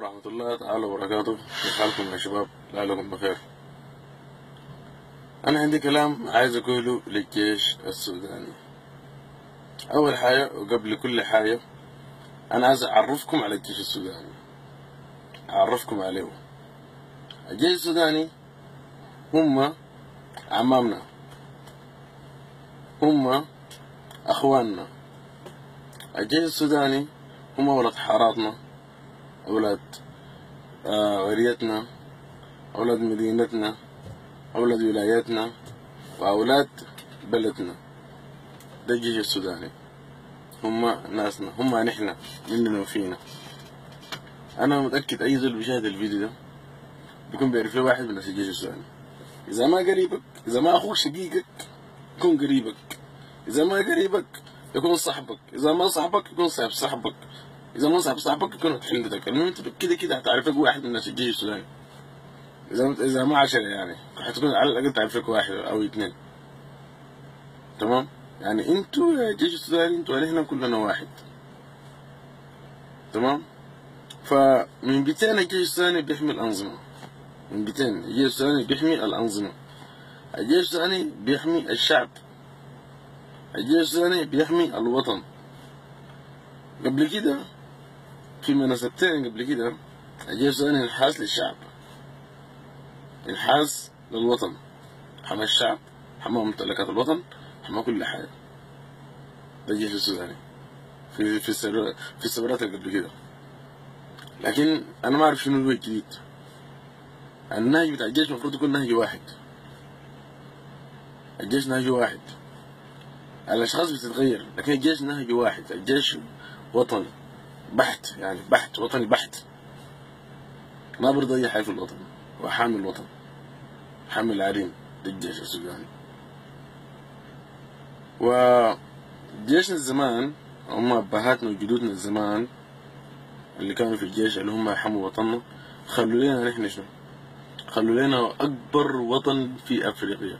ورحمة الله تعالى وبركاته. كيف حالكم يا شباب؟ لعلكم بخير. أنا عندي كلام عايز أقوله للجيش السوداني. أول حاجة وقبل كل حاجة أنا عايز أعرفكم على الجيش السوداني، أعرفكم عليه. الجيش السوداني هم عمامنا، هم أخواننا. الجيش السوداني هم أولاد حاراتنا، أولاد قريتنا، أولاد مدينتنا، أولاد ولايتنا، وأولاد بلدنا. ده الجيش السوداني، هم ناسنا، هم نحن، مننا وفينا. أنا متأكد أي زول بيشاهد الفيديو ده بيكون بيعرف له واحد من ناس الجيش السوداني. إذا ما قريبك، إذا ما أخوك شقيقك يكون قريبك، إذا ما قريبك يكون صاحبك، إذا ما صاحبك يكون صاحب صاحبك، إذا ما صاحب صاحبك يكون حلمتك. المهم أنت كده كده هتعرفك واحد من ناس الجيش السوداني. إذا ما 10 يعني هتكون على الأقل تعرفك واحد أو اثنين. تمام؟ يعني أنتوا يا الجيش السوداني أنتوا نحن كلنا واحد. تمام؟ فمن بيتين الجيش السوداني بيحمي الأنظمة. من بيتين الجيش السوداني بيحمي الأنظمة. الجيش السوداني بيحمي الشعب. الجيش السوداني بيحمي الوطن. قبل كده في مناسبتين قبل كده الجيش السوداني انحاز للشعب، انحاز للوطن، حمى الشعب، حمى ممتلكات الوطن، حمى كل حاجة. ده الجيش السوداني في السبرات اللي قبل كده. لكن أنا ما أعرف شنو الوجه الجديد. النهج بتاع الجيش المفروض يكون نهج واحد. الجيش نهج واحد. الأشخاص بتتغير لكن الجيش نهج واحد. الجيش وطني بحت، يعني بحت، وطني بحت. ما برضى أي حاجة في الوطن، وحامي الوطن، حامي العرين. ده الجيش السوداني. وجيشنا الزمان، هم أبهاتنا وجدودنا الزمان اللي كانوا في الجيش اللي هم حموا وطننا، خلوا لنا نحن شنو؟ خلوا لنا أكبر وطن في أفريقيا.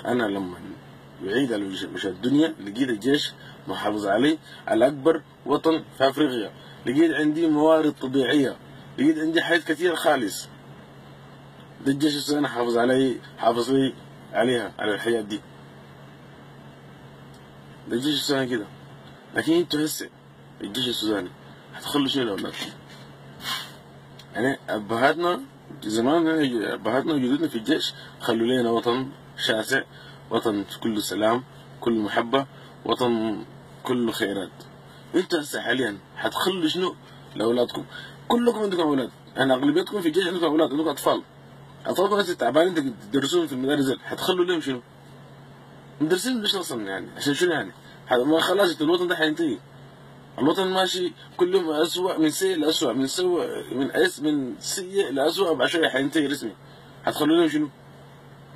أنا لما بعيد على وجه الدنيا لقيت الجيش محافظ علي على أكبر وطن في أفريقيا. لقيت عندي موارد طبيعية، لقيت عندي حاجات كثير خالص. ده الجيش السوداني حافظ علي، حافظ لي عليها، على الحياة دي. ده الجيش السوداني كده. لكن انتوا هسه الجيش السوداني هتخلوا شنو لأولادكم؟ يعني أبهاتنا زمان، أبهاتنا وجدودنا في الجيش خلوا لنا وطن شاسع، وطن كله سلام، كله محبة، وطن كله خيرات. انتوا هسه حاليا هتخلوا شنو لأولادكم؟ كلكم عندكم أولاد، يعني أغلبيتكم في الجيش عندكم أولاد، عندكم أطفال. أطفالكم هسه تعبانين انت تدرسوهم في المدارس، هتخلوا لهم شنو؟ مدرسين ليش أصلا؟ يعني عشان شنو يعني؟ ما خلاص الوطن ده حينتهي. الوطن ماشي كل يوم أسوأ من سيء لأسوأ، من سيء لأسوأ، وبعد شوية حينتهي رسمي. هتخلوا لهم شنو؟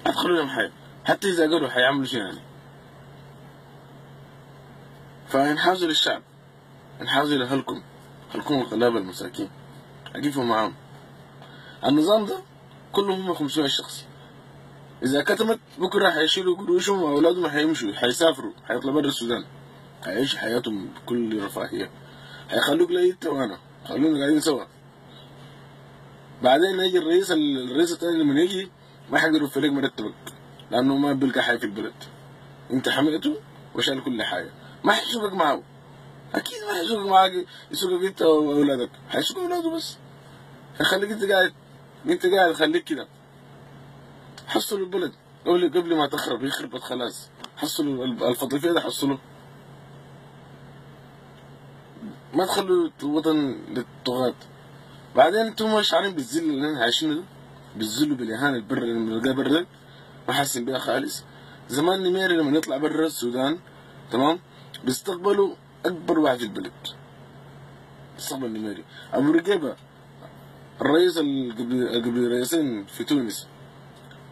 هتخلوا لهم حاجة. حتى إذا قالوا حيعملوا شنو يعني؟ فانحازوا للشعب، انحازوا لأهلكم، أهلكم الغلابة المساكين، أقفوا معاهم. النظام ده كلهم هم 500 شخص. إذا كتمت بكرة حيشيلوا قروشهم وأولادهم حيمشوا، حيسافروا، حيطلعوا برا السودان، حيعيشوا حياتهم بكل رفاهية. هيخلوك لا انت وانا، خلونا قاعدين سوا. بعدين يجي الرئيس الثاني لما يجي ما حيقدر يوفر لك مرتبك، لانه ما بيلقى حاجه في البلد. انت حميته وشال كل حاجه، ما حيسوقك معه. اكيد ما حيسوقك معاك، يسوقك انت واولادك، حيسوق اولاده بس. هيخليك انت قاعد خليك كده. حصلوا البلد قبل ما تخرب، يخربت خلاص. حصلوا الفطيفيه ده، حصلوا. ما تخلوا الوطن للطغاة. بعدين انتم شعارين بالذل اللي احنا عايشينه ده، بالذل وبالاهانه البر اللي بنلقاه برا، ما حاسين بيها خالص. زمان نميري لما يطلع برا السودان، تمام، بيستقبلوا اكبر واحد في البلد. بيستقبل نميري ابو رقيبه، الرئيس قبل رئيسين في تونس.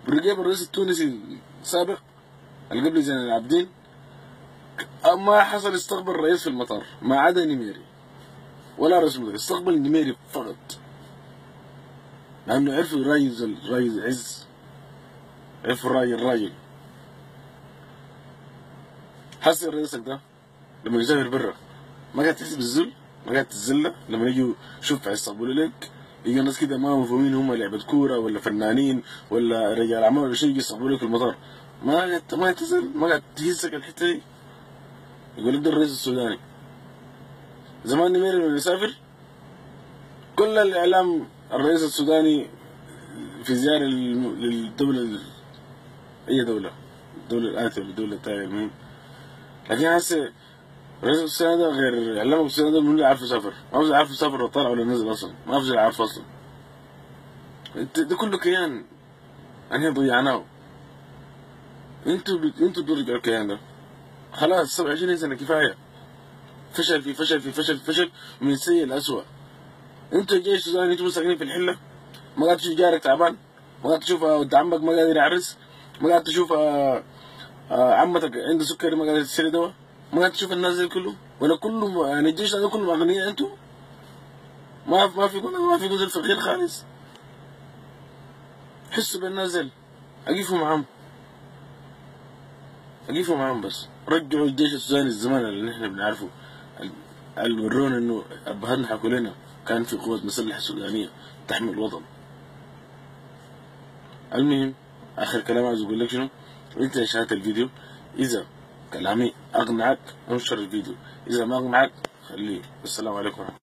ابو رقيبه الرئيس التونسي السابق اللي قبل زين العابدين، ما حصل استقبل رئيس في المطار ما عدا نميري، ولا رسول استقبل النميري فقط، لأنه عرفوا راي عز، عرفوا الراجل. حسن رئيسك ده لما يسافر برا ما قاعد تحس بالذل؟ ما قاعد تتذلى لما يجوا شوف يصبوا لك، يجي الناس كده ما مفهومين هم لعبة كورة ولا فنانين ولا رجال أعمال ولا شيء، يجي يصبوا لك المطار، ما يتزل، ما قاعد تهزك الحتة دي. يقول لك ده الرئيس السوداني. زمان نميري لما يسافر كل الإعلام الرئيس السوداني في زيارة للدولة، أي دولة، الدولة الآتية ولا الدولة التالية المهم. لكن هسه الرئيس السوداني ده غير إعلام السوداني ده، من اللي عارف يسافر؟ ما في عارف يسافر ولا طالع ولا نزل أصلا، ما في اللي عارف أصلا. ده كله كيان أنهي ضيعناه. انتوا ترجعوا الكيان ده. خلاص 27 سنة كفاية. فشل في فشل في فشل في فشل من السيء لأسوأ. انتوا الجيش السوداني انتوا ساكنين في الحلة، ما قاعد تشوف جارك تعبان، ما قاعد تشوف ولد عمك ما قادر يعرس، ما قاعد تشوف عمتك عنده سكري ما قادر تشتري دواء، ما قاعد تشوف الناس دي كله، ولا كله يعني الجيش هذا كله أغنياء انتوا؟ ما في جزء فقير خالص. حسوا بالناس دي، أقيفوا معاهم بس. رجعوا الجيش السوداني الزمان اللي نحن بنعرفه، اللي ورونا انه ابهاتنا حكوا لنا كان في قوات مسلحة سودانية تحمي الوطن. المهم اخر كلام عايز اقول لك شنو، انت يا شاهد الفيديو اذا كلامي اقنعك انشر الفيديو، اذا ما اقنعك خليه. السلام عليكم ورحمة الله.